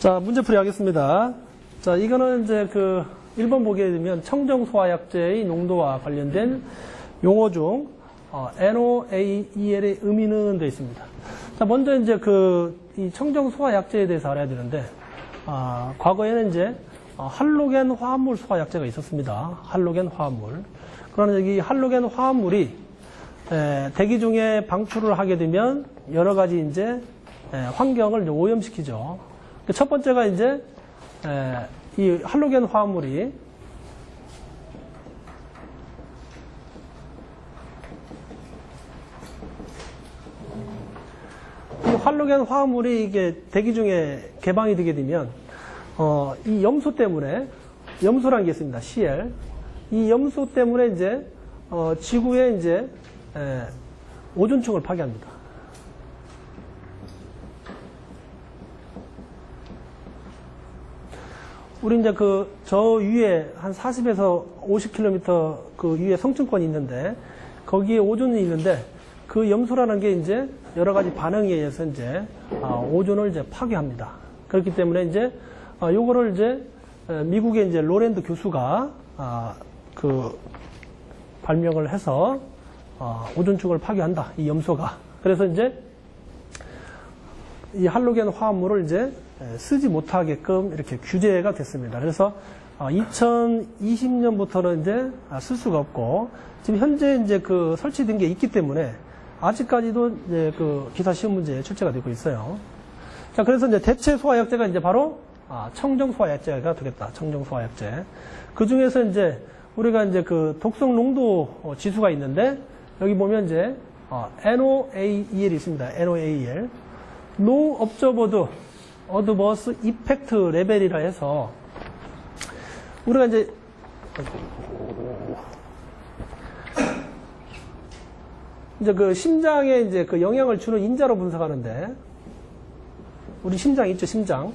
자, 문제풀이 하겠습니다. 자, 이거는 이제 1번 보게 되면 청정소화약제의 농도와 관련된 용어 중, NOAEL의 의미는 되어 있습니다. 자, 먼저 이제 이 청정소화약제에 대해서 알아야 되는데, 과거에는 이제, 할로겐 화합물 소화약제가 있었습니다. 할로겐 화합물. 그러나 여기 할로겐 화합물이, 대기 중에 방출을 하게 되면 여러 가지 이제, 환경을 이제 오염시키죠. 첫 번째가 이제 이 할로겐 화합물이 이게 대기 중에 개방이 되게 되면 이 염소 때문에 염소라는 게 있습니다. CL. 이 염소 때문에 이제 지구에 이제 오존층을 파괴합니다. 우리 이제 저 위에 한 40에서 50km 그 위에 성층권이 있는데 거기에 오존이 있는데 그 염소라는 게 이제 여러 가지 반응에 의해서 이제 오존을 이제 파괴합니다. 그렇기 때문에 이제 요거를 이제 미국의 이제 로랜드 교수가 발명을 해서 오존층을 파괴한다. 이 염소가. 그래서 이제 이 할로겐 화합물을 이제 쓰지 못하게끔 이렇게 규제가 됐습니다. 그래서 2020년부터는 이제 쓸 수가 없고 지금 현재 이제 설치된 게 있기 때문에 아직까지도 이제 기사 시험 문제에 출제가 되고 있어요. 자, 그래서 이제 대체 소화약제가 이제 바로 청정 소화약제가 되겠다. 청정 소화약제. 그 중에서 이제 우리가 이제 독성 농도 지수가 있는데 여기 보면 이제 NOAEL이 있습니다. NOAEL. No Observed Adverse Effect 레벨이라 해서 우리가 이제 심장에 이제 영향을 주는 인자로 분석하는데 우리 심장 있죠, 심장.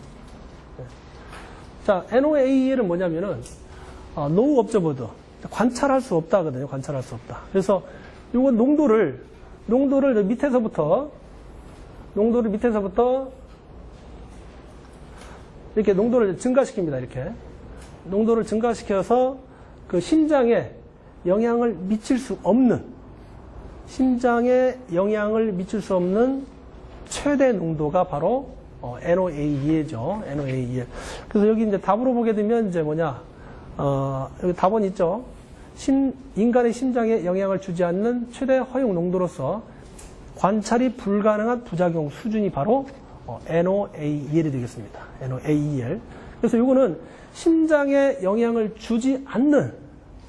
자, NOAEL은 뭐냐면은 No Observed 관찰할 수 없다거든요. 관찰할 수 없다. 그래서 이건 농도를 밑에서부터 이렇게 농도를 증가시킵니다. 이렇게 농도를 증가시켜서 심장에 영향을 미칠 수 없는 최대 농도가 바로 NOAEL이죠. NOAEL. 그래서 여기 이제 답으로 보게 되면 이제 여기 답은 있죠. 인간의 심장에 영향을 주지 않는 최대 허용 농도로서 관찰이 불가능한 부작용 수준이 바로 NOAEL이 되겠습니다. NOAEL. 그래서 이거는 심장에 영향을 주지 않는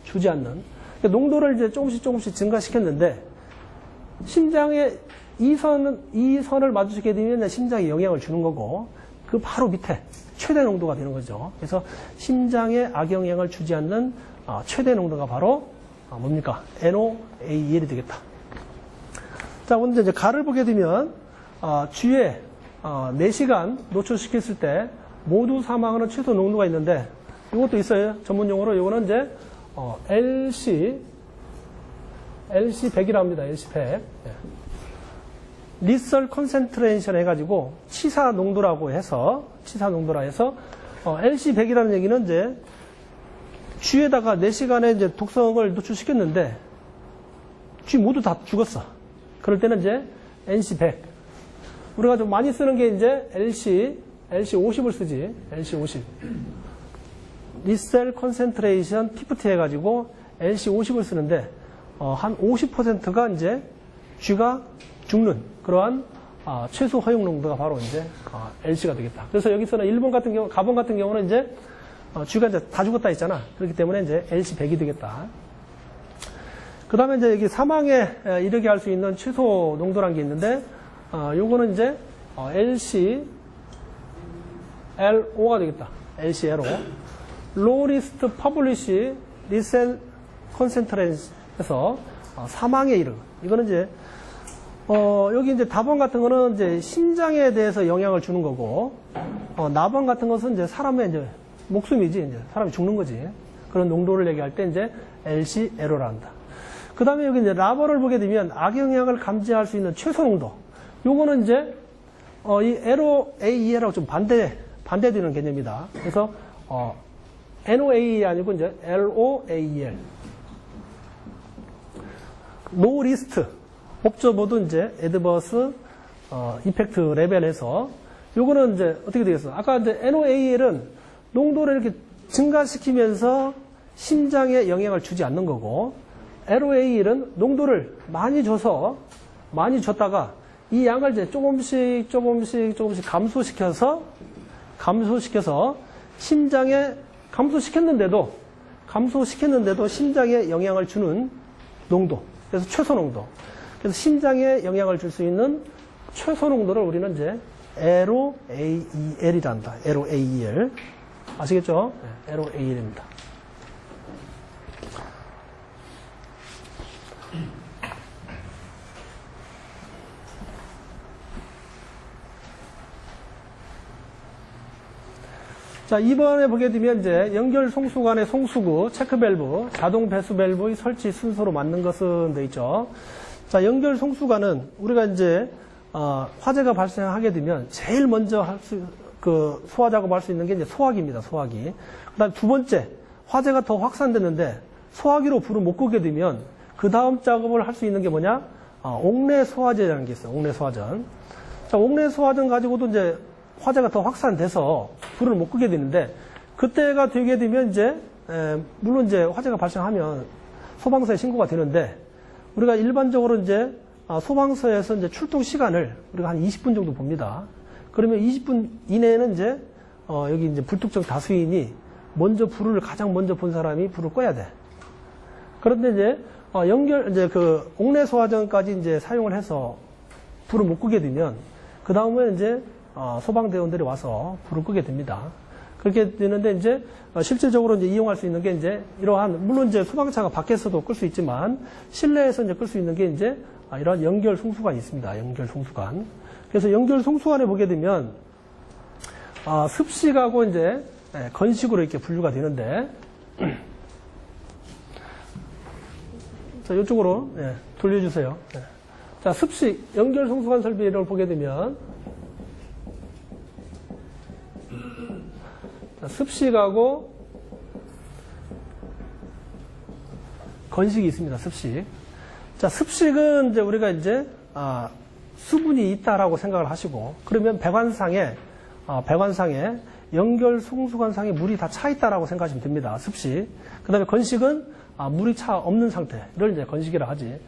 그러니까 농도를 이제 조금씩 증가시켰는데 심장에 이 선을 마주치게 되면 심장에 영향을 주는 거고 그 바로 밑에 최대 농도가 되는 거죠. 그래서 심장에 악영향을 주지 않는 최대 농도가 바로 뭡니까? NOAEL이 되겠다. 자, 오늘 이제 가를 보게 되면 주에 4시간 노출시켰을 때 모두 사망하는 최소 농도가 있는데 이것도 있어요. 전문 용어로 이거는 이제 LC100이라고 합니다. LC100. 리설 컨센트레이션 해가지고 치사 농도라 해서 LC100이라는 얘기는 이제 쥐에다가 4시간의 이제 독성을 노출시켰는데 쥐 모두 다 죽었어. 그럴 때는 이제 NC100. 우리가 좀 많이 쓰는 게 이제 LC50을 쓰지. LC50. 리셀 컨센트레이션 50 해가지고 LC50을 쓰는데, 한 50%가 이제 쥐가 죽는 그러한, 최소 허용 농도가 바로 이제, LC가 되겠다. 그래서 여기서는 가본 같은 경우는 이제, 쥐가 이제 다 죽었다 했잖아. 그렇기 때문에 이제 LC100이 되겠다. 그 다음에 이제 여기 사망에 이르게 할 수 있는 최소 농도라는 게 있는데, 요거는 이제, LCLO가 되겠다. LCLO. Low Risk Publish Lethal Concentration 해서 사망에 이르. 이거는 이제, 여기 이제 다번 같은 거는 이제 심장에 대해서 영향을 주는 거고, 나번 같은 것은 이제 사람의 이제 목숨이지, 이제 사람이 죽는 거지. 그런 농도를 얘기할 때 이제 LCLO라 한다. 그 다음에 여기 이제 라버를 보게 되면 악영향을 감지할 수 있는 최소 농도. 요거는 이제, 이 NOAEL하고 좀 반대되는 개념이다. 그래서 NOAA 아니고 이제 LOAL. 노 리스트. 법조 모두 이제 애드버스 이펙트 레벨에서 요거는 이제 어떻게 되겠어? 아까 이제 NOAL은 농도를 이렇게 증가시키면서 심장에 영향을 주지 않는 거고, LOAL은 농도를 많이 줬다가 이 양을 이제 조금씩 감소시켜서 심장에 감소시켰는데도 심장에 영향을 주는 농도. 그래서 최소 농도. 그래서 심장에 영향을 줄 수 있는 최소 농도를 우리는 이제 LOAEL이라 한다. LOAEL. 아시겠죠? 네, LOAEL입니다. 자, 이번에 보게 되면 이제 연결 송수관의 송수구, 체크 밸브, 자동 배수 밸브의 설치 순서로 맞는 것은 돼 있죠. 자, 연결 송수관은 우리가 이제 화재가 발생하게 되면 제일 먼저 소화 작업할 수 있는 게 이제 소화기입니다. 소화기. 그다음 두 번째, 화재가 더 확산됐는데 소화기로 불을 못 끄게 되면 그 다음 작업을 할 수 있는 게 뭐냐? 옥내 소화제라는 게 있어요. 옥내 소화전. 자, 옥내 소화전 가지고도 이제 화재가 더 확산돼서 불을 못 끄게 되는데, 그때가 되게 되면 이제 물론 이제 화재가 발생하면 소방서에 신고가 되는데, 우리가 일반적으로 이제 소방서에서 이제 출동 시간을 우리가 한 20분 정도 봅니다. 그러면 20분 이내에는 이제 여기 이제 불특정 다수인이 가장 먼저 본 사람이 불을 꺼야 돼. 그런데 이제 이제 그 옥내 소화전까지 이제 사용을 해서 불을 못 끄게 되면 그 다음에 이제 소방대원들이 와서 불을 끄게 됩니다. 그렇게 되는데 이제 실질적으로 이제 이용할 수 있는 게 이제 이러한, 물론 이제 소방차가 밖에서도 끌 수 있지만 실내에서 이제 끌 수 있는 게 이제 이런 연결 송수관이 있습니다. 연결 송수관. 그래서 연결 송수관에 보게 되면 습식하고 이제 건식으로 이렇게 분류가 되는데, 자, 이쪽으로 돌려주세요. 자, 습식 연결 송수관 설비를 보게 되면 습식하고 건식이 있습니다. 습식. 자, 습식은 이제 우리가 이제 수분이 있다라고 생각을 하시고, 그러면 배관상에 연결 송수관상에 물이 다 차 있다라고 생각하시면 됩니다. 습식. 그다음에 건식은 물이 차 없는 상태를 이제 건식이라 하지.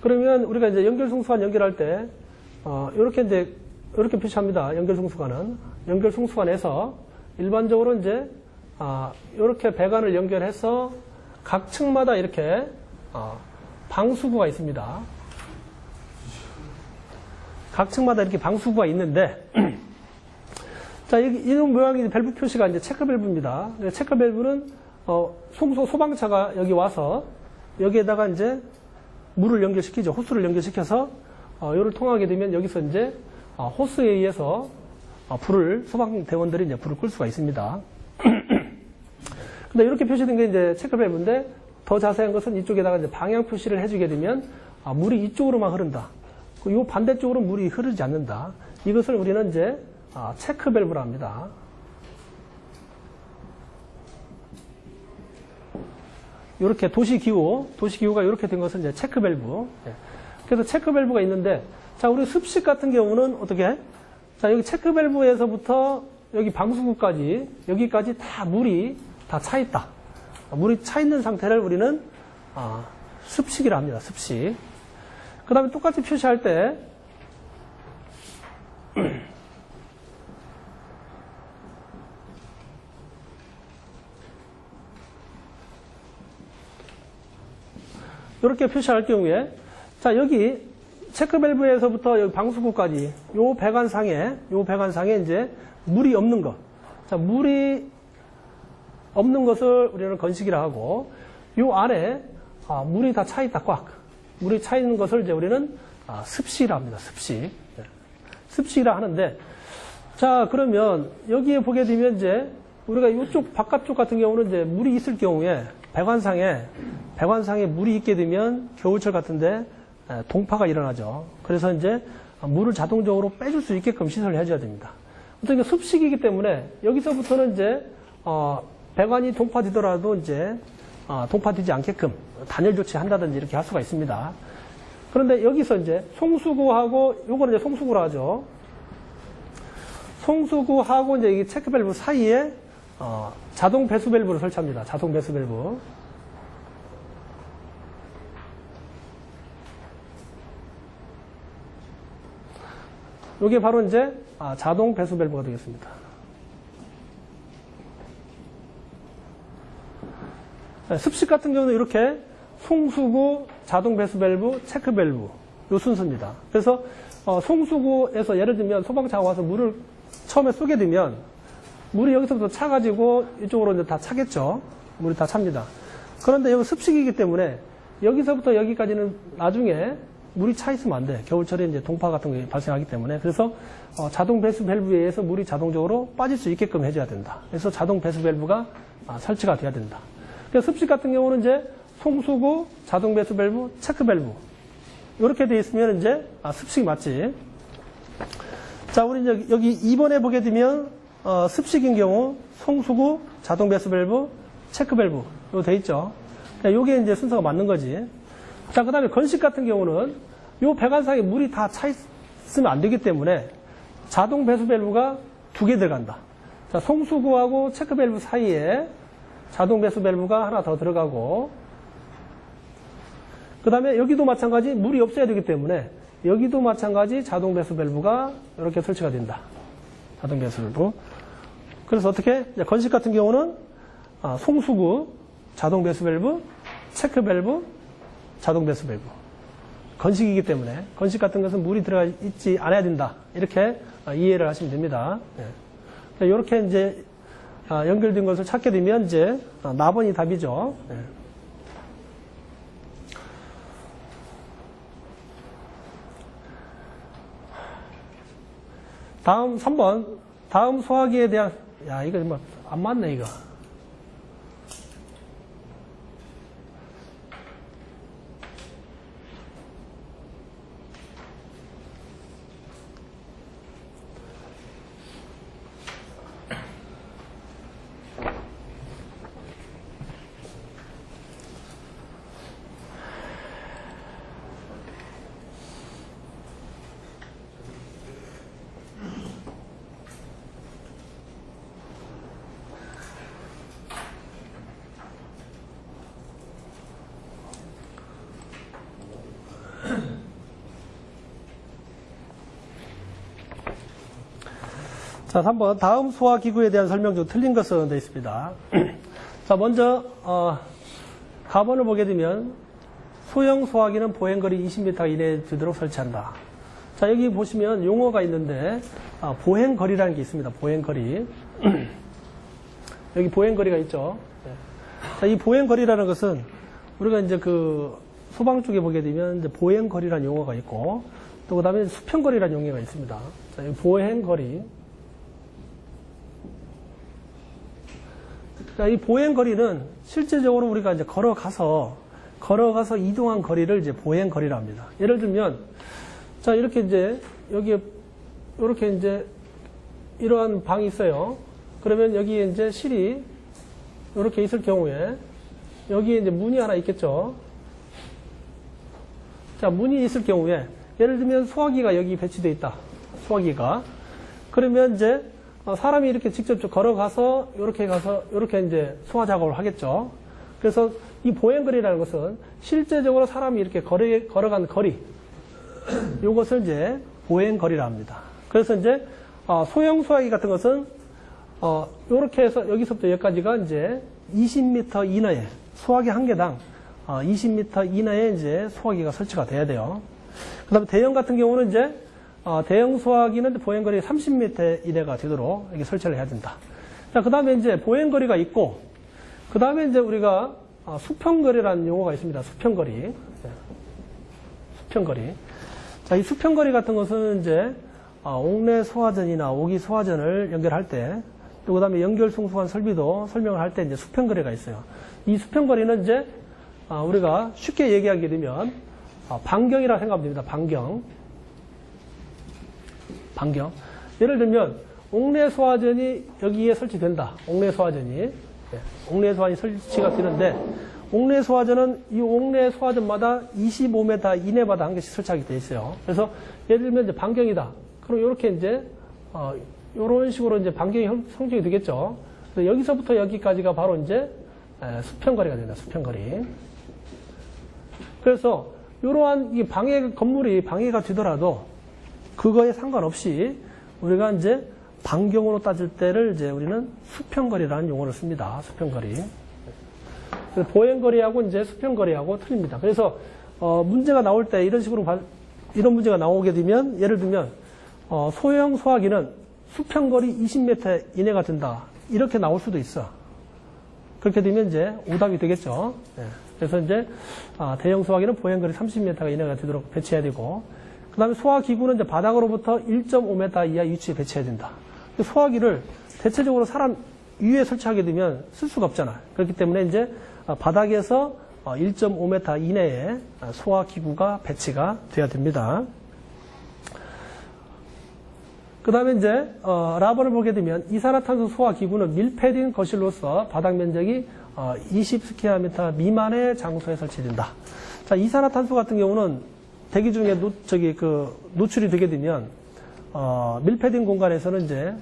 그러면 우리가 이제 연결 송수관 연결할 때 이렇게 표시합니다. 연결 송수관에서 일반적으로 이제 이렇게 배관을 연결해서 각 층마다 이렇게 방수구가 있습니다. 각 층마다 이렇게 방수구가 있는데, 자, 이런 모양의 밸브 표시가 이제 체크 밸브입니다. 체크 밸브는 소방차가 여기 와서 여기에다가 이제 물을 연결시키죠. 호스를 연결시켜서 이를 통하게 되면 여기서 이제 호스에 의해서 소방대원들이 이제 불을 끌 수가 있습니다. 근데 이렇게 표시된 게 이제 체크 밸브인데, 더 자세한 것은 이쪽에다가 이제 방향 표시를 해주게 되면 물이 이쪽으로만 흐른다. 이 반대쪽으로 물이 흐르지 않는다. 이것을 우리는 이제 체크 밸브라 합니다. 이렇게 도시기후가 이렇게 된 것은 이제 체크 밸브. 그래서 체크 밸브가 있는데, 자, 우리 습식 같은 경우는 어떻게 해? 자, 여기 체크 밸브에서부터 여기 방수구까지, 여기까지 다 물이 다 차 있다. 물이 차 있는 상태를 우리는 습식이라 합니다. 습식. 그 다음에 똑같이 표시할 때 이렇게 표시할 경우에, 자, 여기 체크 밸브에서부터 여기 방수구까지 요 배관상에 이제 물이 없는 것. 자, 물이 없는 것을 우리는 건식이라 하고, 요 안에 물이 다 차 있다, 꽉. 물이 차 있는 것을 이제 우리는 습식이라 합니다. 습식. 습식이라 하는데, 자, 그러면 여기에 보게 되면 이제 우리가 이쪽 바깥쪽 같은 경우는 이제 물이 있을 경우에 배관상에 물이 있게 되면 겨울철 같은데 동파가 일어나죠. 그래서 이제 물을 자동적으로 빼줄 수 있게끔 시설을 해줘야 됩니다. 어떤 습식이기 때문에 여기서부터는 이제 배관이 동파되더라도 이제 동파되지 않게끔 단열 조치한다든지 이렇게 할 수가 있습니다. 그런데 여기서 이제 송수구하고 요거는 이제 송수구라 하죠. 송수구하고 이제 이 체크 밸브 사이에 자동 배수 밸브를 설치합니다. 자동 배수 밸브. 요게 바로 이제 자동 배수 밸브가 되겠습니다. 습식 같은 경우는 이렇게 송수구, 자동 배수 밸브, 체크 밸브 요 순서입니다. 그래서 송수구에서 예를 들면 소방차가 와서 물을 처음에 쏘게 되면 물이 여기서부터 차가지고 이쪽으로 이제 다 차겠죠. 물이 다 찹니다. 그런데 여기 습식이기 때문에 여기서부터 여기까지는 나중에 물이 차 있으면 안 돼. 겨울철에 이제 동파 같은 게 발생하기 때문에. 그래서 자동 배수 밸브에 의해서 물이 자동적으로 빠질 수 있게끔 해줘야 된다. 그래서 자동 배수 밸브가 설치가 돼야 된다. 그래서 습식 같은 경우는 이제 송수구, 자동 배수 밸브, 체크 밸브 이렇게 돼 있으면 이제 습식이 맞지. 자, 우리 이제 여기 2번에 보게 되면 습식인 경우 송수구, 자동 배수 밸브, 체크 밸브 이거 돼 있죠. 요게 이제 순서가 맞는 거지. 자, 그 다음에 건식 같은 경우는 요 배관상에 물이 다 차 있으면 안 되기 때문에 자동 배수 밸브가 2개 들어간다. 자, 송수구하고 체크 밸브 사이에 자동 배수 밸브가 하나 더 들어가고, 그 다음에 여기도 마찬가지 물이 없어야 되기 때문에 여기도 마찬가지 자동 배수 밸브가 이렇게 설치가 된다. 자동 배수 밸브. 그래서 어떻게? 건식 같은 경우는 송수구, 자동 배수 밸브, 체크 밸브, 자동 배수 밸브. 건식이기 때문에 건식 같은 것은 물이 들어가 있지 않아야 된다. 이렇게 이해를 하시면 됩니다. 이렇게 이제 연결된 것을 찾게 되면 이제 나번이 답이죠. 다음 3번. 다음 소화기에 대한, 야, 이거 뭐 안 맞네, 이거. 자, 3번. 다음 소화기구에 대한 설명 중 틀린 것은 되어 있습니다. 자, 먼저, 가번을 보게 되면, 소형 소화기는 보행거리 20m 이내에 두도록 설치한다. 자, 여기 보시면 용어가 있는데, 보행거리라는 게 있습니다. 보행거리. 여기 보행거리가 있죠. 자, 이 보행거리라는 것은, 우리가 이제 소방 쪽에 보게 되면, 이제 보행거리라는 용어가 있고, 또 그 다음에 수평거리라는 용어가 있습니다. 자, 이 보행거리. 자, 이 보행거리는 실제적으로 우리가 이제 걸어가서 이동한 거리를 이제 보행거리라 합니다. 예를 들면, 자, 이렇게 이제, 여기에, 이렇게 이제, 이러한 방이 있어요. 그러면 여기에 이제 실이, 이렇게 있을 경우에, 여기에 이제 문이 하나 있겠죠. 자, 문이 있을 경우에, 예를 들면 소화기가 여기 배치되어 있다. 소화기가. 그러면 이제, 사람이 이렇게 직접 걸어가서 이렇게 이제 소화 작업을 하겠죠. 그래서 이 보행거리라는 것은 실제적으로 사람이 이렇게 걸어간 거리, 이것을 이제 보행거리라 합니다. 그래서 이제 소형 소화기 같은 것은 이렇게 해서 여기서부터 여기까지가 이제 20m 이내에 소화기 한 개당 20m 이내에 이제 소화기가 설치가 돼야 돼요. 그다음에 대형 같은 경우는 이제 대형 소화기는 보행거리 30m 이내가 되도록 이렇게 설치를 해야 된다. 자, 그 다음에 이제 보행거리가 있고, 그 다음에 이제 우리가 수평거리라는 용어가 있습니다. 수평거리. 수평거리. 자, 이 수평거리 같은 것은 이제 옥내 소화전이나 오기 소화전을 연결할 때, 또 그 다음에 연결 송수관 설비도 설명을 할 때 이제 수평거리가 있어요. 이 수평거리는 이제 우리가 쉽게 얘기하게 되면 반경이라 생각하면 됩니다. 반경. 예를 들면 옥내 소화전이 여기에 설치된다. 옥내 소화전이. 예, 옥내 소화전이 설치가 되는데, 옥내 소화전은 이 옥내 소화전마다 25m 이내마다 한 개씩 설치하게 되어 있어요. 그래서 예를 들면 이제 반경이다. 그럼 이렇게 이제, 이런 식으로 이제 반경이 형성이 되겠죠. 그래서 여기서부터 여기까지가 바로 이제 수평거리가 됩니다. 수평거리. 그래서 이러한 이 건물이 방해가 되더라도 그거에 상관없이 우리가 이제 반경으로 따질 때를 이제 우리는 수평거리라는 용어를 씁니다. 수평거리. 보행거리하고 이제 수평거리하고 틀립니다. 그래서 문제가 나올 때 이런 식으로 이런 문제가 나오게 되면 예를 들면 소형 소화기는 수평거리 20m 이내가 된다. 이렇게 나올 수도 있어. 그렇게 되면 이제 오답이 되겠죠. 네. 그래서 이제 대형 소화기는 보행거리 30m 이내가 되도록 배치해야 되고, 그 다음에 소화기구는 이제 바닥으로부터 1.5m 이하 위치에 배치해야 된다. 소화기를 대체적으로 사람 위에 설치하게 되면 쓸 수가 없잖아. 그렇기 때문에 이제 바닥에서 1.5m 이내에 소화기구가 배치가 돼야 됩니다. 그 다음에 이제 라번을 보게 되면 이산화탄소 소화기구는 밀폐된 거실로서 바닥 면적이 20스퀘어미터 미만의 장소에 설치된다. 자, 이산화탄소 같은 경우는 대기 중에 노출이 되게 되면 밀폐된 공간에서는 이제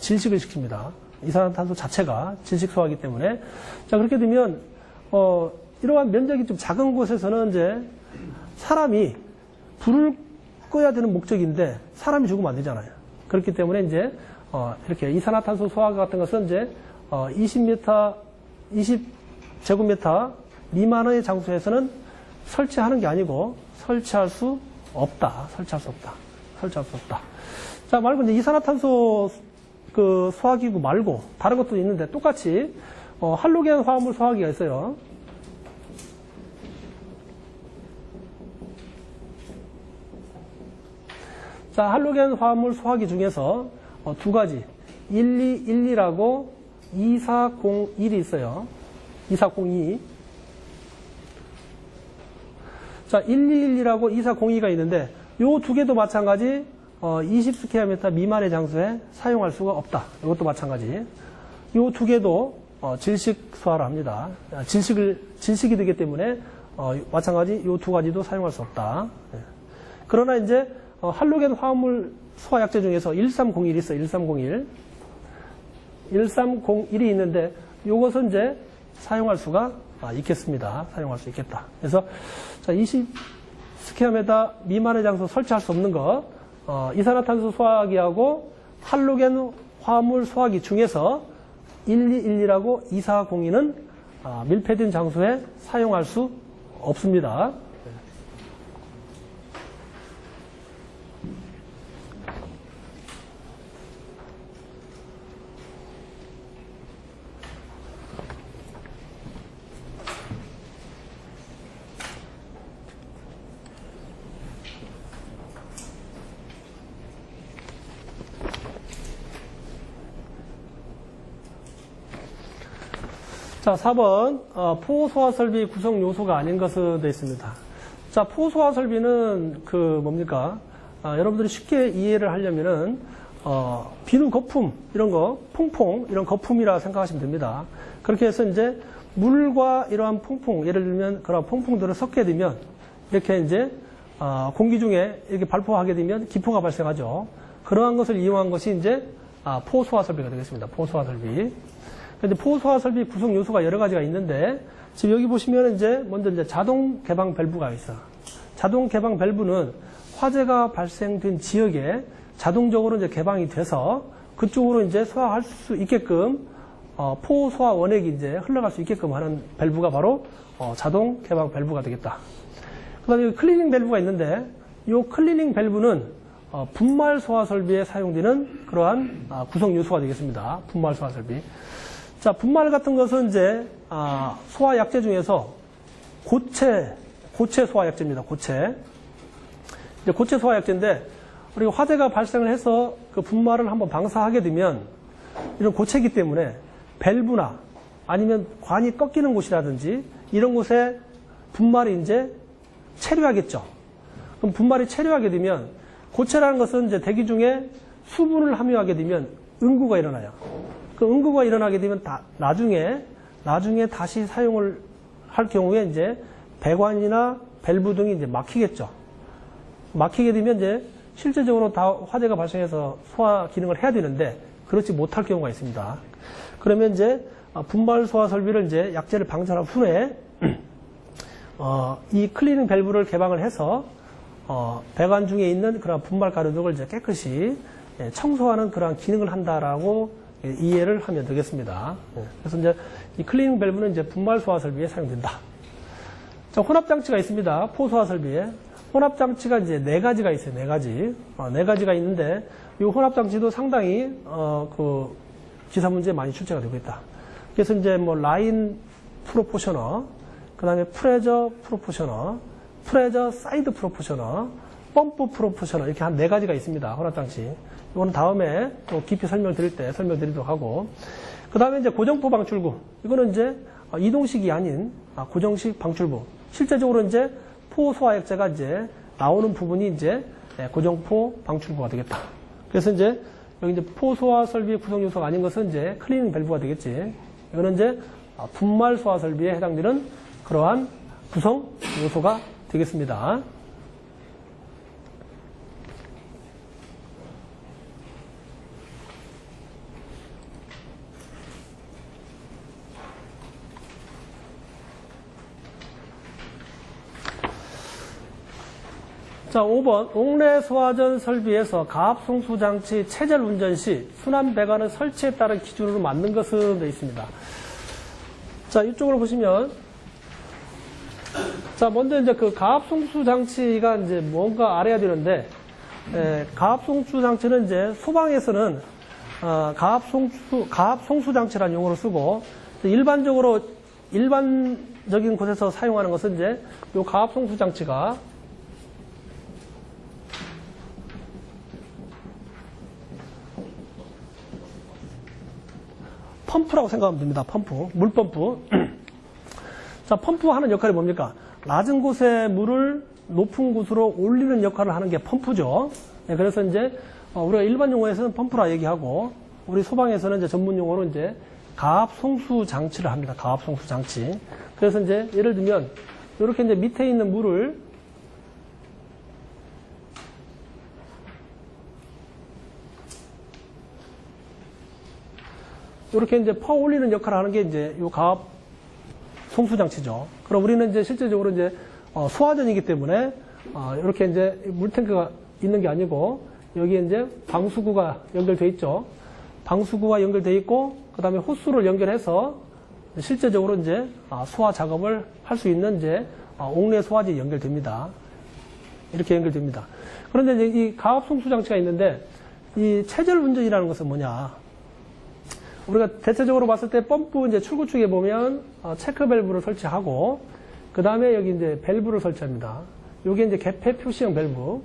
질식을 시킵니다. 이산화탄소 자체가 질식 소화하기 때문에. 자, 그렇게 되면 이러한 면적이 좀 작은 곳에서는 이제 사람이 불을 꺼야 되는 목적인데 사람이 죽으면 안 되잖아요. 그렇기 때문에 이제 이렇게 이산화탄소 소화기 같은 것은 이제 20제곱미터 미만의 장소에서는 설치하는 게 아니고 설치할 수 없다. 자, 말고 이제 이산화탄소 소화기구 말고 다른 것도 있는데 똑같이 할로겐 화합물 소화기가 있어요. 자, 할로겐 화합물 소화기 중에서 두 가지 1212라고 2401이 있어요. 2402. 자, 1212라고 2402가 있는데 요 두 개도 마찬가지 20스퀘어미터 미만의 장소에 사용할 수가 없다. 이것도 마찬가지. 요 두 개도 질식 소화를 합니다. 질식이 되기 때문에 마찬가지 요 두 가지도 사용할 수 없다. 그러나 이제 할로겐 화합물 소화 약제 중에서 1301이 있어요. 1301. 1301이 있는데 요것은 이제 사용할 수가 있겠습니다. 사용할 수 있겠다. 그래서 자, 20스퀘어미터 미만의 장소 설치할 수 없는 것, 이산화탄소 소화기하고 할로겐 화합물 소화기 중에서 1212라고 2402는 밀폐된 장소에 사용할 수 없습니다. 자, 4번 포소화 설비 구성 요소가 아닌 것으로 되어 있습니다. 자, 포소화 설비는 뭡니까? 여러분들이 쉽게 이해를 하려면은 비누 거품 이런 거 퐁퐁 이런 거품이라 생각하시면 됩니다. 그렇게 해서 이제 물과 이러한 퐁퐁, 예를 들면 그런 퐁퐁들을 섞게 되면 이렇게 이제 공기 중에 이렇게 발포하게 되면 기포가 발생하죠. 그러한 것을 이용한 것이 이제 포소화 설비가 되겠습니다. 포소화 설비. 근데 포소화 설비 구성 요소가 여러 가지가 있는데 지금 여기 보시면 이제 먼저 이제 자동 개방 밸브가 있어. 자동 개방 밸브는 화재가 발생된 지역에 자동적으로 이제 개방이 돼서 그쪽으로 이제 소화할 수 있게끔 포소화 원액이 이제 흘러갈 수 있게끔 하는 밸브가 바로 자동 개방 밸브가 되겠다. 그다음에 클리닝 밸브가 있는데 이 클리닝 밸브는 분말 소화 설비에 사용되는 그러한 구성 요소가 되겠습니다. 분말 소화 설비. 자, 분말 같은 것은 이제 소화 약제 중에서 고체 소화 약제입니다. 고체. 이제 고체 소화 약제인데 우리가 화재가 발생을 해서 그 분말을 한번 방사하게 되면 이런 고체이기 때문에 밸브나 아니면 관이 꺾이는 곳이라든지 이런 곳에 분말이 이제 체류하겠죠. 그럼 분말이 체류하게 되면 고체라는 것은 이제 대기 중에 수분을 함유하게 되면 응고가 일어나요. 그 응고가 일어나게 되면 나중에 다시 사용을 할 경우에 이제 배관이나 밸브 등이 이제 막히겠죠. 막히게 되면 이제 실제적으로 다 화재가 발생해서 소화 기능을 해야 되는데 그렇지 못할 경우가 있습니다. 그러면 이제 분말 소화 설비를 이제 약재를 방전한 후에 이 클리닝 밸브를 개방을 해서 배관 중에 있는 그런 분말 가루 등을 이제 깨끗이 청소하는 그런 기능을 한다라고 이해를 하면 되겠습니다. 그래서 이제 이 클리닝 밸브는 이제 분말 소화 설비에 사용된다. 자, 혼합 장치가 있습니다. 포소화 설비에 혼합 장치가 이제 4가지가 있어요. 4가지. 4가지가 있는데 이 혼합 장치도 상당히 그 기사 문제에 많이 출제가 되고 있다. 그래서 이제 뭐 라인 프로포셔너, 그다음에 프레저 프로포셔너, 프레저 사이드 프로포셔너, 펌프 프로포셔너 이렇게 한 4가지가 있습니다. 혼합 장치. 이거는 다음에 또 깊이 설명드릴 때 설명드리도록 하고, 그 다음에 이제 고정포 방출구. 이거는 이제 이동식이 아닌 고정식 방출구. 실제적으로 이제 포소화액제가 이제 나오는 부분이 이제 고정포 방출구가 되겠다. 그래서 이제 여기 이제 포소화 설비의 구성 요소가 아닌 것은 이제 클리닝 밸브가 되겠지. 이거는 이제 분말 소화 설비에 해당되는 그러한 구성 요소가 되겠습니다. 자, 5번. 옥내 소화전 설비에서 가압 송수 장치 체절 운전 시 순환 배관의 설치에 따른 기준으로 맞는 것은 되어 있습니다. 자, 이쪽으로 보시면, 자, 먼저 이제 그 가압 송수 장치가 이제 뭔가 알아야 되는데, 가압 송수 장치는 이제 소방에서는 가압 송수 장치라는 용어를 쓰고, 일반적인 곳에서 사용하는 것은 이제 이 가압 송수 장치가 펌프라고 생각하면 됩니다. 펌프. 물펌프. 자, 펌프 하는 역할이 뭡니까? 낮은 곳에 물을 높은 곳으로 올리는 역할을 하는 게 펌프죠. 네, 그래서 이제 우리가 일반 용어에서는 펌프라 얘기하고, 우리 소방에서는 이제 전문 용어로 이제 가압 송수 장치를 합니다. 가압 송수 장치. 그래서 이제 예를 들면 이렇게 이제 밑에 있는 물을 이렇게 이제 퍼 올리는 역할을 하는 게 이제 이 가압 송수 장치죠. 그럼 우리는 이제 실제적으로 이제 소화전이기 때문에 이렇게 이제 물탱크가 있는 게 아니고 여기에 이제 방수구가 연결돼 있죠. 방수구가 연결돼 있고 그다음에 호스를 연결해서 실제적으로 이제 소화 작업을 할 수 있는 이제 옥내 소화지에 연결됩니다. 이렇게 연결됩니다. 그런데 이제 이 가압 송수 장치가 있는데 이 체절 운전이라는 것은 뭐냐? 우리가 대체적으로 봤을 때 펌프 이제 출구 쪽에 보면 체크 밸브를 설치하고 그 다음에 여기 이제 밸브를 설치합니다. 요게 이제 개폐 표시형 밸브.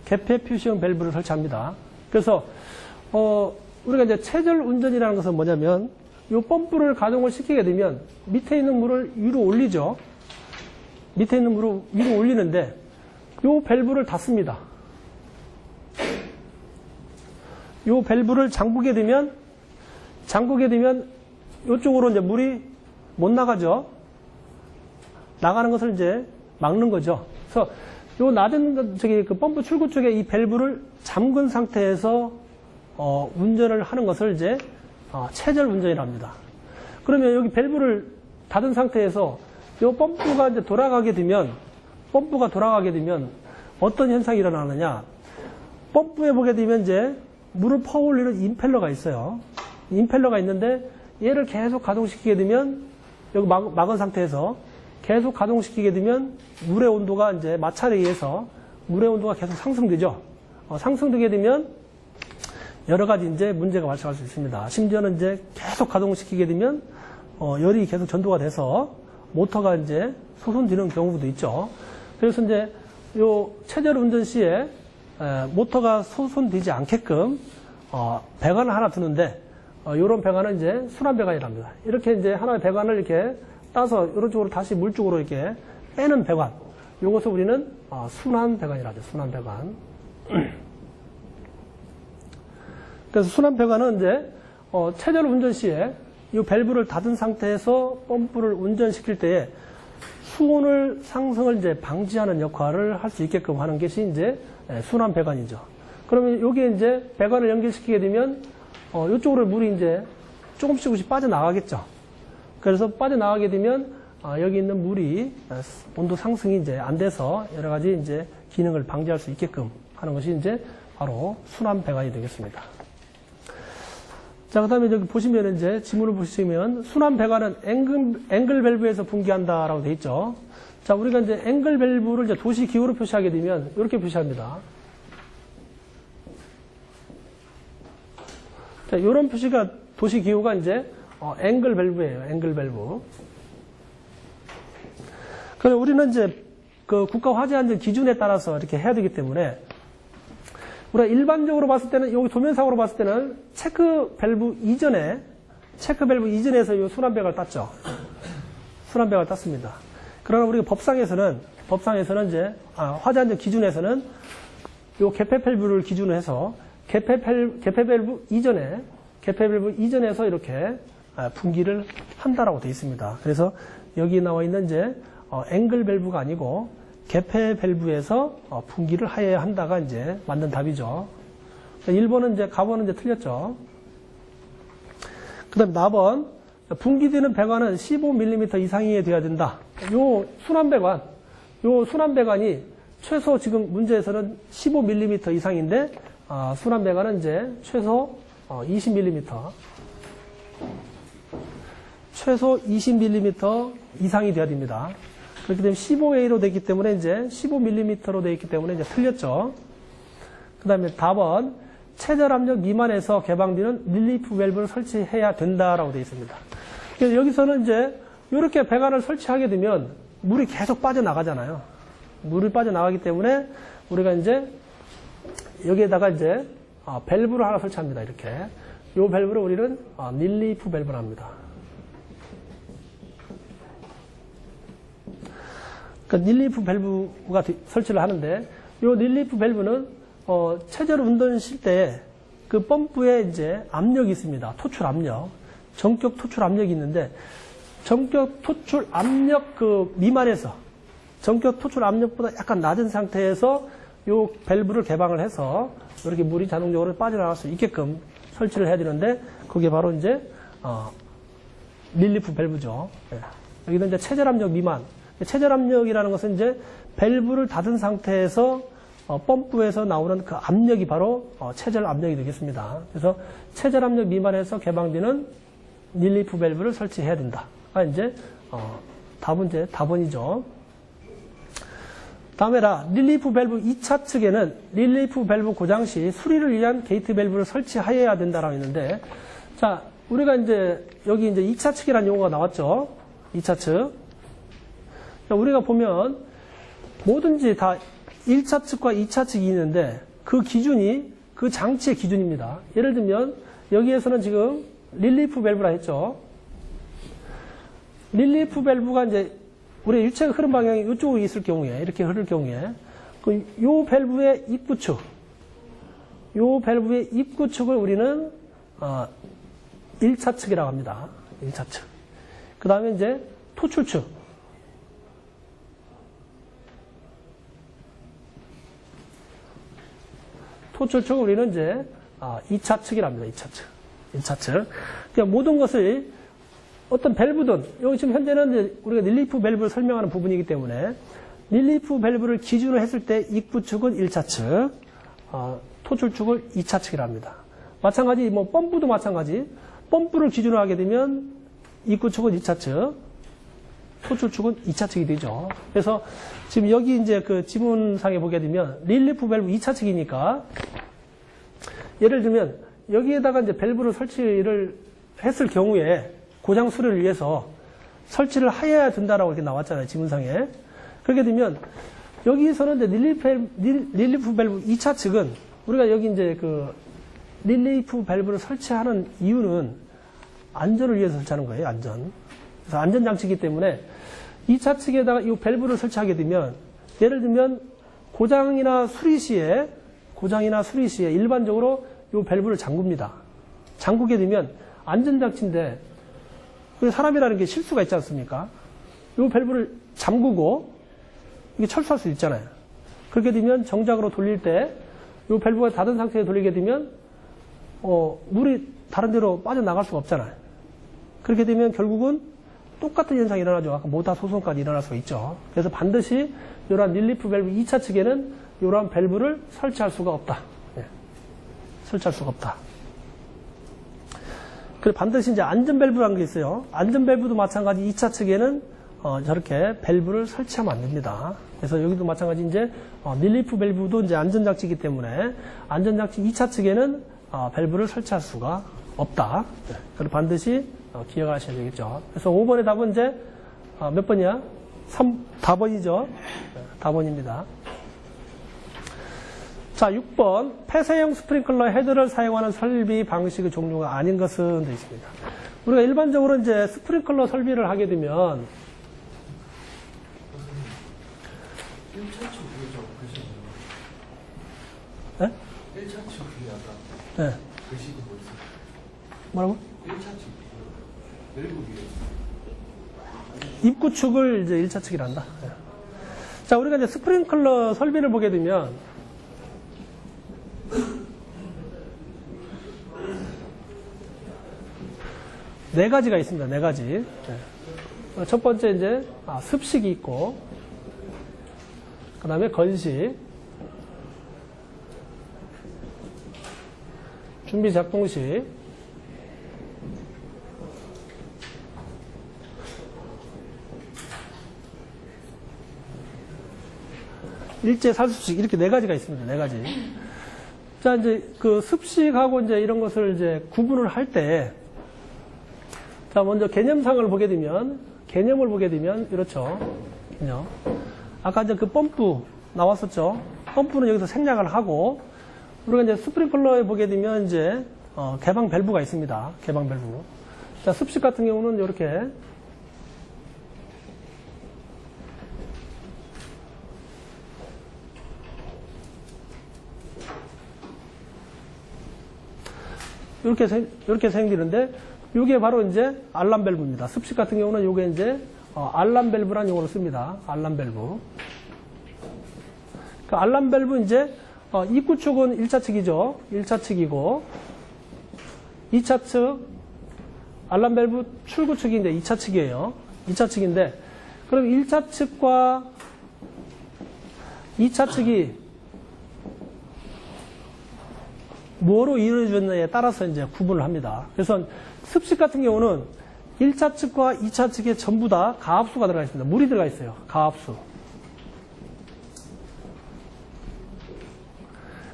개폐 표시형 밸브를 설치합니다. 그래서 우리가 이제 체절 운전이라는 것은 뭐냐면 요 펌프를 가동을 시키게 되면 밑에 있는 물을 위로 올리죠. 밑에 있는 물을 위로 올리는데 요 밸브를 닫습니다. 요 밸브를 잠그게 되면 요쪽으로 이제 물이 못 나가죠. 나가는 것을 이제 막는 거죠. 그래서 요 낮은 그 펌프 출구 쪽에 이 밸브를 잠근 상태에서 운전을 하는 것을 이제 체절 운전이라 합니다. 그러면 여기 밸브를 닫은 상태에서 요 펌프가 이제 돌아가게 되면 어떤 현상이 일어나느냐? 펌프에 보게 되면 이제 물을 퍼올리는 임펠러가 있어요. 임펠러가 있는데 얘를 계속 가동시키게 되면 여기 막은 상태에서 계속 가동시키게 되면 물의 온도가 이제 마찰에 의해서 물의 온도가 계속 상승되죠. 상승되게 되면 여러 가지 이제 문제가 발생할 수 있습니다. 심지어는 이제 계속 가동시키게 되면 열이 계속 전도가 돼서 모터가 이제 소손되는 경우도 있죠. 그래서 이제 요 체절 운전 시에 모터가 소손되지 않게끔 배관을 하나 두는데 이런 배관은 이제 순환 배관이랍니다. 이렇게 이제 하나의 배관을 이렇게 따서 이런 쪽으로 다시 물 쪽으로 이렇게 빼는 배관. 요것을 우리는 순환 배관이라고 하죠. 순환 배관. 그래서 순환 배관은 이제 체절 운전 시에 이 밸브를 닫은 상태에서 펌프를 운전시킬 때에 수온을 상승을 이제 방지하는 역할을 할 수 있게끔 하는 것이 이제 순환 배관이죠. 그러면 여기에 이제 배관을 연결시키게 되면 이쪽으로 물이 이제 조금씩 빠져나가겠죠. 그래서 빠져나가게 되면 여기 있는 물이 온도 상승이 이제 안 돼서 여러 가지 이제 기능을 방지할 수 있게끔 하는 것이 이제 바로 순환 배관이 되겠습니다. 자, 그 다음에 여기 보시면 이제 지문을 보시면 순환 배관은 앵글 밸브에서 분기한다라고 되어 있죠. 자, 우리가 이제 앵글 밸브를 이제 도시 기호로 표시하게 되면 이렇게 표시합니다. 자, 이런 표시가 도시 기호가 이제 앵글 밸브예요. 앵글 밸브. 그래서 우리는 이제 그 국가 화재 안전 기준에 따라서 이렇게 해야 되기 때문에 우리가 일반적으로 봤을 때는 여기 도면상으로 봤을 때는 체크 밸브 이전에서 이 순환 배관을 땄죠. 순환 배관을 땄습니다. 그러나 우리가 법상에서는 이제 화재 안전 기준에서는 이 개폐 밸브를 기준으로 해서 개폐 밸브 이전에서 이렇게 분기를 한다라고 되어 있습니다. 그래서 여기 나와 있는 이제 앵글 밸브가 아니고 개폐 밸브에서 분기를 해야 한다가 이제 맞는 답이죠. 1번은 이제 가번은 이제 틀렸죠. 그 다음에 4번 분기되는 배관은 15mm 이상이 돼야 된다. 요 순환 배관이 최소 지금 문제에서는 15mm 이상인데 순환 배관은 이제 최소 20mm 이상이 돼야 됩니다. 그렇게 되면 15A로 되기 때문에 이제 15mm로 되어 있기 때문에 이제 틀렸죠. 그 다음에 4번 체절 압력 미만에서 개방되는 릴리프 밸브를 설치해야 된다라고 되어 있습니다. 그래서 여기서는 이제 이렇게 배관을 설치하게 되면 물이 계속 빠져나가잖아요. 물이 빠져나가기 때문에 우리가 이제 여기에다가 이제 밸브를 하나 설치합니다. 이렇게 이 밸브를 우리는 릴리프 밸브를 합니다. 그러니까 릴리프 밸브가 설치를 하는데 이 릴리프 밸브는 체절 운전실 때 그 펌프에 이제 압력이 있습니다. 토출 압력, 전격 토출 압력이 있는데 전격 토출 압력 그 미만에서 전격 토출 압력보다 약간 낮은 상태에서 이 밸브를 개방을 해서 이렇게 물이 자동적으로 빠져나갈 수 있게끔 설치를 해야 되는데 그게 바로 이제 릴리프 밸브죠. 네. 여기는 이제 체절 압력 미만. 체절 압력이라는 것은 이제 밸브를 닫은 상태에서 펌프에서 나오는 그 압력이 바로 체절 압력이 되겠습니다. 그래서 체절 압력 미만에서 개방되는 릴리프 밸브를 설치해야 된다. 이제 답은 이제 답원이죠. 다음에라 릴리프 밸브 2차 측에는 릴리프 밸브 고장 시 수리를 위한 게이트 밸브를 설치하여야 된다라고 했는데, 자 우리가 이제 여기 이제 2차 측이라는 용어가 나왔죠. 2차 측. 자, 우리가 보면 뭐든지 다 1차 측과 2차 측이 있는데 그 기준이 그 장치의 기준입니다. 예를 들면 여기에서는 지금 릴리프 밸브라 했죠. 릴리프 밸브가 이제 우리 일체가 흐름 방향이 이쪽으로 있을 경우에 이렇게 흐를 경우에 요 밸브의 입구 측을 우리는 1차 측이라고 합니다. 1차 측. 그 다음에 이제 토출측. 토출측을 우리는 이제 2차 측이랍니다. 2차 측. 1차 측. 그러니까 모든 것을 어떤 밸브든, 여기 지금 현재는 이제 우리가 릴리프 밸브를 설명하는 부분이기 때문에 릴리프 밸브를 기준으로 했을 때 입구 측은 1차 측, 토출축을 2차 측이랍니다. 마찬가지, 뭐 펌프도 마찬가지. 펌프를 기준으로 하게 되면 입구 측은 2차 측, 토출축은 2차 측이 되죠. 그래서 지금 여기 이제 그 지문상에 보게 되면 릴리프 밸브 2차 측이니까 예를 들면 여기에다가 이제 밸브를 설치를 했을 경우에 고장 수리를 위해서 설치를 하여야 된다라고 이렇게 나왔잖아요. 지문상에. 그렇게 되면 여기서는 이제 릴리프 밸브 2차 측은 우리가 여기 이제 그 릴리프 밸브를 설치하는 이유는 안전을 위해서 설치하는 거예요. 안전. 그래서 안전장치이기 때문에 2차 측에다가 이 밸브를 설치하게 되면 예를 들면 고장이나 수리 시에 일반적으로 이 밸브를 잠굽니다. 잠그게 되면 안전장치인데 사람이라는 게 실수가 있지 않습니까? 이 밸브를 잠그고 이게 철수할 수 있잖아요. 그렇게 되면 정작으로 돌릴 때 이 밸브가 닫은 상태에 돌리게 되면 물이 다른 데로 빠져나갈 수가 없잖아요. 그렇게 되면 결국은 똑같은 현상이 일어나죠. 아까 모타 소송까지 일어날 수가 있죠. 그래서 반드시 이러한 릴리프 밸브 2차 측에는 이러한 밸브를 설치할 수가 없다. 네. 설치할 수가 없다. 그리고 반드시 이제 안전 밸브라는 게 있어요. 안전 밸브도 마찬가지 2차 측에는 저렇게 밸브를 설치하면 안 됩니다. 그래서 여기도 마찬가지 이제 릴리프 밸브도 이제 안전장치이기 때문에 안전장치 2차 측에는 밸브를 설치할 수가 없다. 네. 그리고 반드시 기억하셔야 되겠죠. 그래서 5번의 답은 이제 몇 번이야? 4번이죠. 네, 4번입니다. 자, 6번. 폐쇄형 스프링클러 헤드를 사용하는 설비 방식의 종류가 아닌 것은 되어 있습니다. 우리가 일반적으로 이제 스프링클러 설비를 하게 되면 1차 측이죠. 네? 1차 측이 아까 네. 글씨도 못 써요. 뭐라고? 1차 측. 외국이에요. 입구 축을 이제 1차 측이란다. 네. 자, 우리가 이제 스프링클러 설비를 보게 되면 네 가지가 있습니다. 네 가지. 네. 첫 번째 이제 습식이 있고, 그 다음에 건식, 준비 작동식, 일제 살수식 이렇게 네 가지가 있습니다. 네 가지. 자, 이제 그 습식하고 이제 이런 것을 이제 구분을 할 때, 자, 먼저 개념상을 보게 되면, 개념을 보게 되면, 이렇죠. 개념. 아까 이제 그 펌프 나왔었죠. 펌프는 여기서 생략을 하고, 우리가 이제 스프링클러에 보게 되면 이제, 개방 밸브가 있습니다. 개방 밸브. 자, 습식 같은 경우는 이렇게, 이렇게 사용되는데, 이게 바로 이제 알람 밸브입니다. 습식 같은 경우는 이게 이제 알람 밸브라는 용어를 씁니다. 알람 밸브. 그 알람 밸브 이제 입구 축은 1차 측이죠. 1차 측이고 2차 측 알람 밸브 출구 측이 이제 2차 측이에요. 2차 측인데 그럼 1차 측과 2차 측이 뭐로 이루어졌느냐에 따라서 이제 구분을 합니다. 그래서 습식 같은 경우는 1차 측과 2차 측에 전부 다 가압수가 들어가 있습니다. 물이 들어가 있어요. 가압수.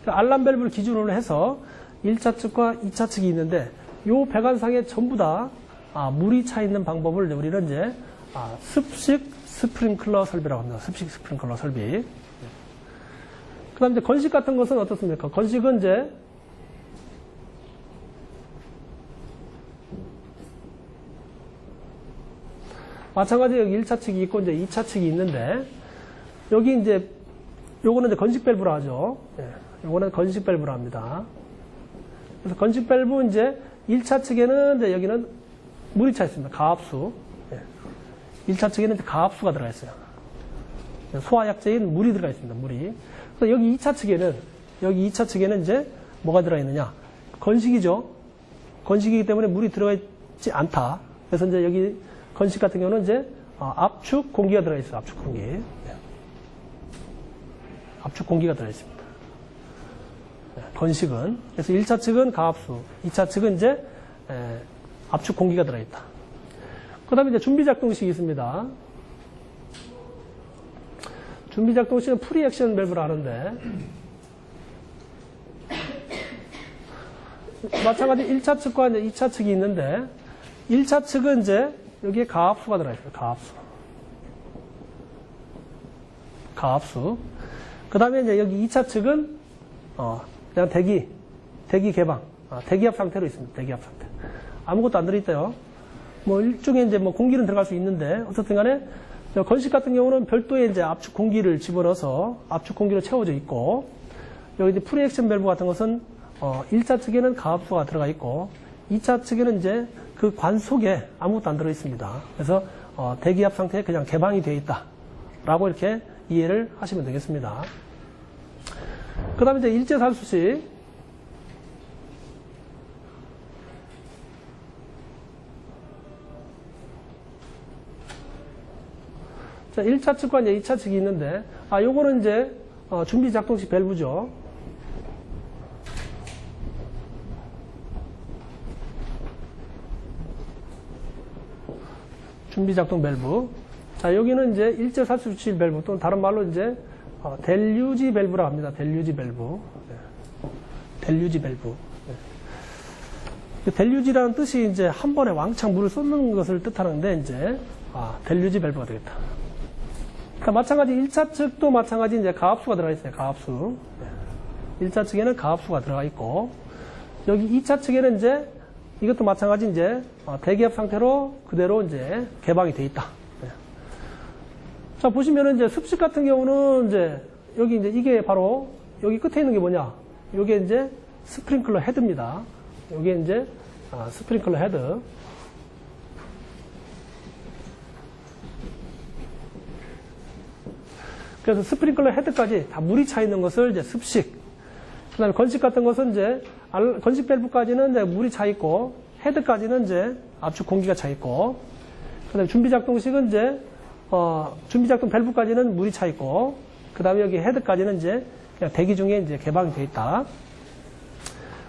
알람 밸브를 기준으로 해서 1차 측과 2차 측이 있는데 이 배관상에 전부 다 물이 차 있는 방법을 우리는 이제 습식 스프링클러 설비라고 합니다. 습식 스프링클러 설비. 그 다음에 이제 건식 같은 것은 어떻습니까? 건식은 이제 마찬가지로 여기 1차 측이 있고 이제 2차 측이 있는데 여기 이제 요거는 이제 건식 밸브라 하죠. 예, 요거는 건식 밸브라 합니다. 그래서 건식 밸브 이제 1차 측에는 이제 여기는 물이 차 있습니다. 가압수. 예. 1차 측에는 이제 가압수가 들어가 있어요. 소화약제인 물이 들어가 있습니다. 물이. 그래서 여기 2차 측에는 이제 뭐가 들어가 있느냐? 건식이죠. 건식이기 때문에 물이 들어가 있지 않다. 그래서 이제 여기 건식 같은 경우는 이제 압축 공기가 들어가 있어요. 압축 공기. 네. 압축 공기가 들어 있습니다. 네. 건식은 그래서 1차 측은 가압수, 2차 측은 이제 압축 공기가 들어 있다. 그다음에 이제 준비 작동식이 있습니다. 준비 작동식은 프리 액션 밸브를 하는데 마찬가지 1차 측과 이제 2차 측이 있는데 1차 측은 이제 여기에 가압수가 들어있어요. 가압수. 그 다음에 이제 여기 2차 측은, 그냥 대기 개방. 대기압 상태로 있습니다. 대기압 상태. 아무것도 안 들어있대요. 뭐 일종의 이제 뭐 공기는 들어갈 수 있는데, 어쨌든 간에 건식 같은 경우는 별도의 이제 압축 공기를 집어넣어서 압축 공기로 채워져 있고, 여기 이제 프리액션 밸브 같은 것은 1차 측에는 가압수가 들어가 있고, 2차 측에는 이제 그 관 속에 아무것도 안 들어 있습니다. 그래서 대기압 상태에 그냥 개방이 되어 있다라고 이렇게 이해를 하시면 되겠습니다. 그 다음에 이제 일제살수식. 자, 1차 측과 이제 2차 측이 있는데, 요거는 이제 준비 작동식 밸브죠. 준비 작동 밸브. 자, 여기는 이제 일제 살수식 밸브 또는 다른 말로 이제 델류지 밸브라고 합니다. 델류지 밸브. 네. 델류지 밸브. 네. 델류지라는 뜻이 이제 한 번에 왕창 물을 쏟는 것을 뜻하는데, 이제 델류지 밸브가 되겠다. 그러니까 마찬가지 1차 측도 마찬가지 이제 가압수가 들어가 있어요. 가압수. 네. 1차 측에는 가압수가 들어가 있고, 여기 2차 측에는 이제 이것도 마찬가지 이제 대기압 상태로 그대로 이제 개방이 돼 있다. 네. 자, 보시면은 이제 습식 같은 경우는 이제 여기 이제 이게 바로 여기 끝에 있는 게 뭐냐? 요게 이제 스프링클러 헤드입니다. 요게 이제 스프링클러 헤드. 그래서 스프링클러 헤드까지 다 물이 차 있는 것을 이제 습식. 그 다음에 건식 같은 것은 이제 건식 밸브까지는 이제 물이 차 있고, 헤드까지는 이제 압축 공기가 차 있고, 그 다음에 준비작동식은 이제, 준비작동 밸브까지는 물이 차 있고, 그 다음에 여기 헤드까지는 이제 그냥 대기 중에 이제 개방이 되어 있다.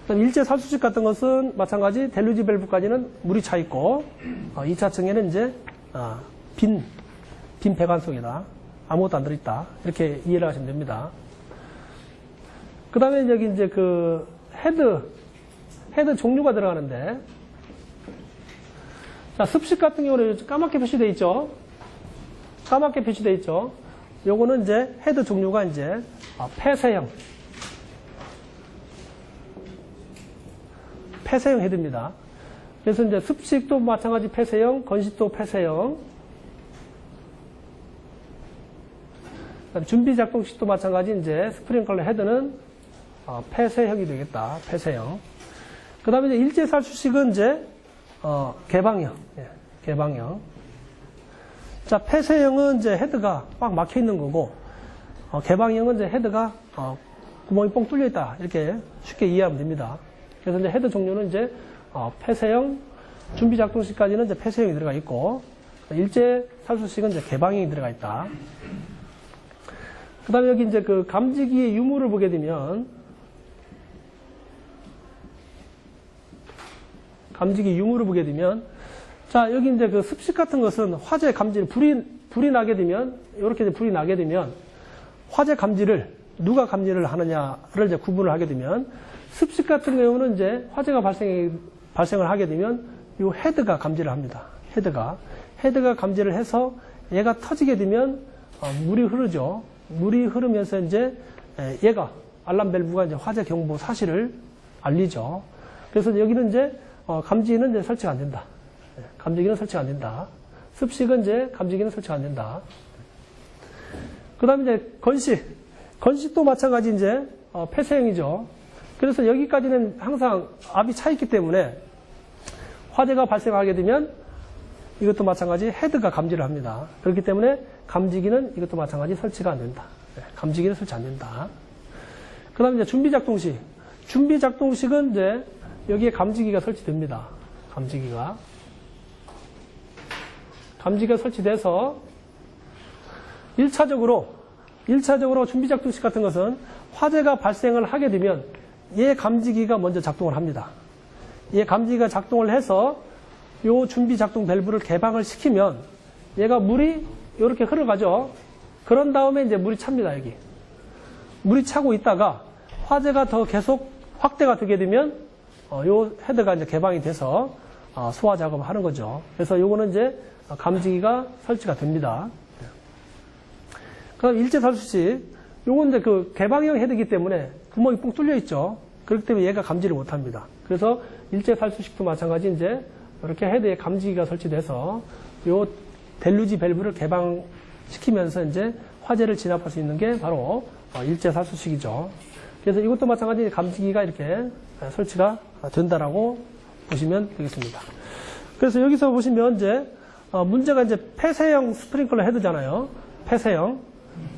그 다음에 일제 살수식 같은 것은 마찬가지 델루지 밸브까지는 물이 차 있고, 2차 층에는 이제, 빈 배관 속이다. 아무것도 안 들어있다. 이렇게 이해를 하시면 됩니다. 그 다음에 여기 이제 그 헤드 종류가 들어가는데, 자, 습식 같은 경우는 까맣게 표시되어 있죠? 까맣게 표시되어 있죠? 요거는 이제 헤드 종류가 이제 폐쇄형 헤드입니다. 그래서 이제 습식도 마찬가지 폐쇄형, 건식도 폐쇄형, 준비 작동식도 마찬가지 이제 스프링클러 헤드는 폐쇄형이 되겠다. 폐쇄형. 그 다음에 이제 일제살수식은 이제 개방형. 예, 개방형. 자, 폐쇄형은 이제 헤드가 꽉 막혀 있는 거고, 개방형은 이제 헤드가 구멍이 뻥 뚫려 있다. 이렇게 쉽게 이해하면 됩니다. 그래서 이제 헤드 종류는 이제 폐쇄형, 준비 작동식까지는 이제 폐쇄형이 들어가 있고, 일제살수식은 이제 개방형이 들어가 있다. 그 다음에 여기 이제 그 감지기의 유무를 보게 되면, 자, 여기 이제 그 습식 같은 것은 화재 감지를, 불이 나게 되면, 이렇게 불이 나게 되면, 화재 감지를, 누가 감지를 하느냐를 이제 구분을 하게 되면, 습식 같은 경우는 이제 화재가 발생을 하게 되면, 이 헤드가 감지를 합니다. 헤드가 감지를 해서 얘가 터지게 되면, 물이 흐르죠. 물이 흐르면서 이제 얘가 알람 밸브가 이제 화재 경보 사실을 알리죠. 그래서 여기는 이제 감지기는 이제 설치가 안 된다. 감지기는 설치가 안 된다. 습식은 이제 감지기는 설치가 안 된다. 그 다음에 이제 건식도 마찬가지 이제 폐쇄형이죠. 그래서 여기까지는 항상 압이 차 있기 때문에 화재가 발생하게 되면 이것도 마찬가지 헤드가 감지를 합니다. 그렇기 때문에 감지기는 이것도 마찬가지 설치가 안 된다. 감지기는 설치 안 된다. 그 다음에 이제 준비작동식. 준비작동식은 이제 여기에 감지기가 설치됩니다. 감지기가 설치돼서 1차적으로 준비작동식 같은 것은 화재가 발생을 하게 되면 얘 감지기가 먼저 작동을 합니다. 얘 감지기가 작동을 해서 요 준비 작동 밸브를 개방을 시키면 얘가 물이 이렇게 흘러가죠. 그런 다음에 이제 물이 찹니다. 여기 물이 차고 있다가 화재가 더 계속 확대가 되게 되면 요 헤드가 이제 개방이 돼서 소화 작업을 하는 거죠. 그래서 요거는 이제 감지기가 설치가 됩니다. 그다음 일제살수식, 요건 이제 그 개방형 헤드이기 때문에 구멍이 뻥 뚫려 있죠. 그렇기 때문에 얘가 감지를 못 합니다. 그래서 일제살수식도 마찬가지 이제 이렇게 헤드에 감지기가 설치돼서 요 델루지 밸브를 개방시키면서 이제 화재를 진압할 수 있는 게 바로 일제살수식이죠. 그래서 이것도 마찬가지 감지기가 이렇게 설치가 된다라고 보시면 되겠습니다. 그래서 여기서 보시면 이제 문제가 이제 폐쇄형 스프링클러 헤드잖아요. 폐쇄형.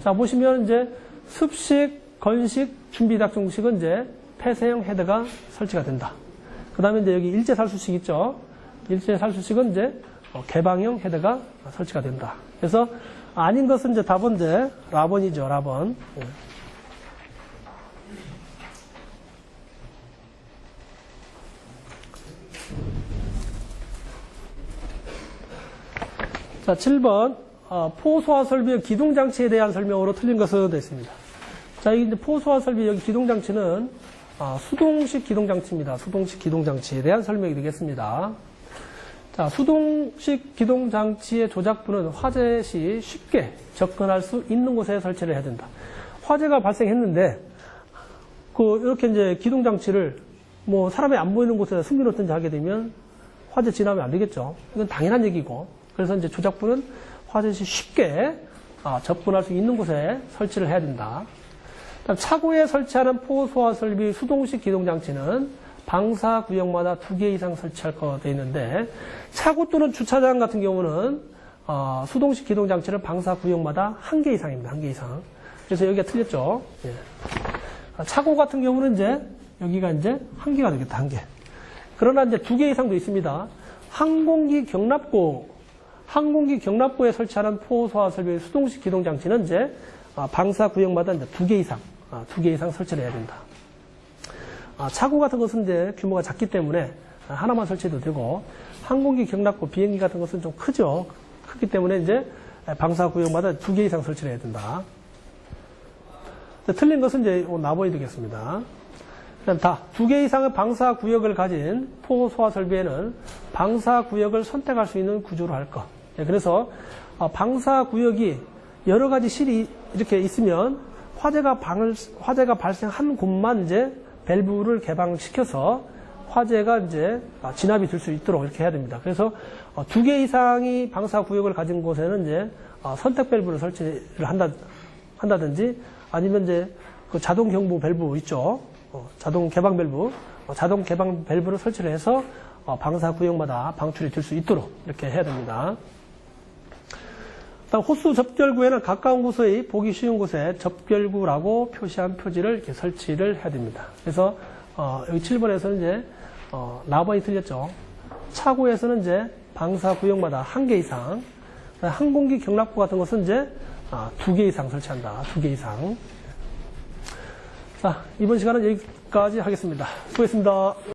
자, 보시면 이제 습식, 건식, 준비작동식은 이제 폐쇄형 헤드가 설치가 된다. 그 다음에 이제 여기 일제살수식 있죠. 일제살수식은 이제 개방형 헤드가 설치가 된다. 그래서 아닌 것은 이제 답은 이제 라번이죠. 라번. 자, 7번. 포소화 설비의 기동장치에 대한 설명으로 틀린 것은 되어 있습니다. 자, 여기 이제 포소화 설비 여기 기동장치는 수동식 기동장치입니다. 수동식 기동장치에 대한 설명이 되겠습니다. 자, 수동식 기동장치의 조작부는 화재 시 쉽게 접근할 수 있는 곳에 설치를 해야 된다. 화재가 발생했는데, 이렇게 이제 기동장치를 뭐 사람이 안 보이는 곳에 숨겨놓든지 하게 되면 화재 진압이 안 되겠죠. 이건 당연한 얘기고. 그래서 이제 조작부는 화재 시 쉽게 접근할 수 있는 곳에 설치를 해야 된다. 다음 차고에 설치하는 포소화 설비 수동식 기동장치는 방사 구역마다 2개 이상 설치할 거 되어 있는데, 차고 또는 주차장 같은 경우는 수동식 기동장치는 방사 구역마다 1개 이상입니다. 1개 이상. 그래서 여기가 틀렸죠. 예. 차고 같은 경우는 이제 여기가 이제 1개가 되겠다. 1개. 그러나 이제 2개 이상도 있습니다. 항공기 경납고에 설치하는 포소화 설비 수동식 기동장치는 이제 방사 구역마다 이제 2개 이상, 2개 이상 설치를 해야 된다. 차고 같은 것은 이제 규모가 작기 때문에 하나만 설치해도 되고, 항공기 경납고 비행기 같은 것은 좀 크죠. 크기 때문에 이제 방사 구역마다 2개 이상 설치를 해야 된다. 틀린 것은 이제 나머지 되겠습니다. 그다음 다 2개 이상의 방사 구역을 가진 포소화 설비에는 방사 구역을 선택할 수 있는 구조로 할 것. 그래서 방사 구역이 여러 가지 실이 이렇게 있으면 화재가 발생한 곳만 이제 밸브를 개방시켜서 화재가 이제 진압이 될 수 있도록 이렇게 해야 됩니다. 그래서 2개 이상이 방사 구역을 가진 곳에는 이제 선택 밸브를 설치를 한다든지 아니면 이제 그 자동 경보 밸브 있죠. 자동 개방 밸브, 자동 개방 밸브를 설치를 해서 방사 구역마다 방출이 될 수 있도록 이렇게 해야 됩니다. 다음 호수 접결구에는 가까운 곳의 보기 쉬운 곳에 접결구라고 표시한 표지를 이렇게 설치를 해야 됩니다. 그래서 여기 7번에서는 이제 나번이 틀렸죠. 차고에서는 이제 방사 구역마다 1개 이상, 항공기 경납고 같은 것은 이제 2개 이상 설치한다. 2개 이상. 자, 이번 시간은 여기까지 하겠습니다. 수고했습니다.